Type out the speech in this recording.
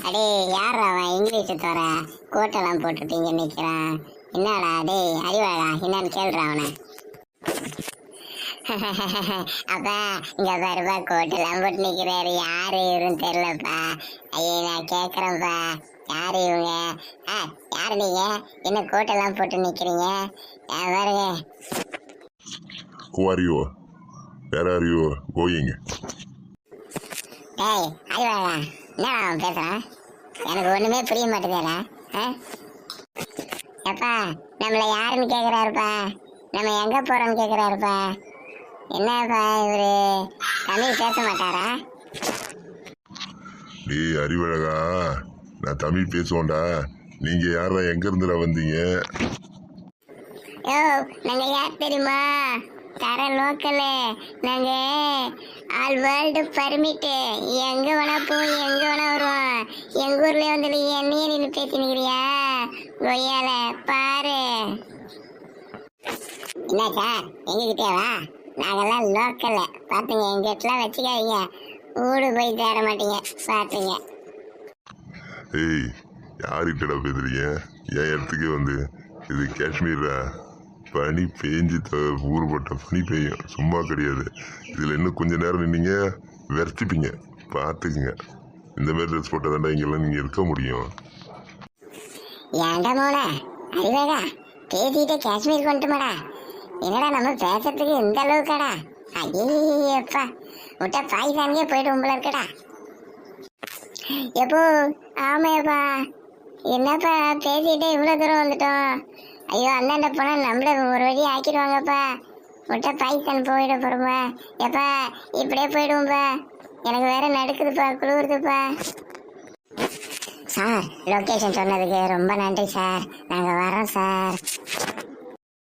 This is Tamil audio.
அடே யார் அவன் இங்கிலீஷ் தோற கோட்டெல்லாம் போட்டுட்டீங்க நிக்கிறான். என்னடா டே அறிவாடா என்னன்னு கேள்ற அவனை. அப்பா இங்க பாருப்பா கோட்டெல்லாம் போட்டு நிக்கிறாரு. யாரு இவருன்னு தெரியலப்பா. ஐயே நான் கேக்குறேன்ப்பா யாரு இவங்க? யாரு நீங்க? என்ன கோட்டெல்லாம் போட்டு நிக்கிறீங்க? பாருங்க. Who are you? Where are you going? டேய் அறிவாடா என்னடா அவன் பேசுறான்? எனக்கு ஒண்ணுமே புரிய மாட்டேதேடா. எப்பா நம்மள யாருன்னு கேக்குறாருப்பா. நம்ம எங்க போறோம்னு கேக்குறாருப்பா. என்னப்பா இவரு தமிழ் பேச மாட்டாரா? டேய் அறிவழகா, நான் தமிழ் பேசுவோம்டா. நீங்க யாரா எங்க இருந்துடா வந்தீங்க? யோ நாங்க யார் தெரியுமா? தர லோக்கலு. நாங்க ஆல் வேர்ல்டு பர்மிட்டு. எங்க வேணா போய் எங்க வேணா வருவோம். எங்க ஊர்ல வந்து நீ என்னையே நின்று பேசி நிக்கிறியா? கொய்யால பாரு. என்னக்கா எங்ககிட்டே வா. நாங்கெல்லாம் லோக்கல்ல பாத்துங்க. எங்கிட்டலாம் வச்சுக்காதீங்க. ஊடு போய் தேட மாட்டீங்க பாத்துங்க. ஏய் யார்கிட்டடா பேசுறீங்க? என் இடத்துக்கே வந்து இது காஷ்மீரா? பனி பேஞ்சு ஊறுபட்ட பனி பெய்யும், சும்மா கிடையாது. இதில் இன்னும் கொஞ்ச நேரம் நின்னீங்க விரச்சிப்பீங்க, பார்த்துக்குங்க. இந்த மாதிரி ட்ரெஸ் போட்டால் தாண்டா இங்கெல்லாம் நீங்கள் இருக்க முடியும். ஏன்டா மோன அறிவாடா பேசிட்டு காஷ்மீர் கொண்டுமாடா. என்னடா நம்ம பேசுறதுக்கு இந்த அளவுக்காடா? ஐயப்பா முட்டை பாகிஸ்தானுக்கே போயிட்டு உங்களை இருக்கடா. எப்போ ஆமையப்பா என்னப்பா பேசிட்டு இவ்வளோ தூரம் வந்துட்டோம். ஐயோ அந்தாண்ட போனால் நம்மள ஒரு வழி ஆக்கிடுவாங்கப்பா. முட்டை பாகிஸ்தான் போயிட போகிறோம்ப்பா. எப்பா இப்படியே போயிடுவோம்ப்பா. எனக்கு வேற நடுக்குதுப்பா, குளிருதுப்பா. சார் லொக்கேஷன் சொன்னதுக்கு ரொம்ப நன்றி சார். நாங்கள் வரோம் சார்.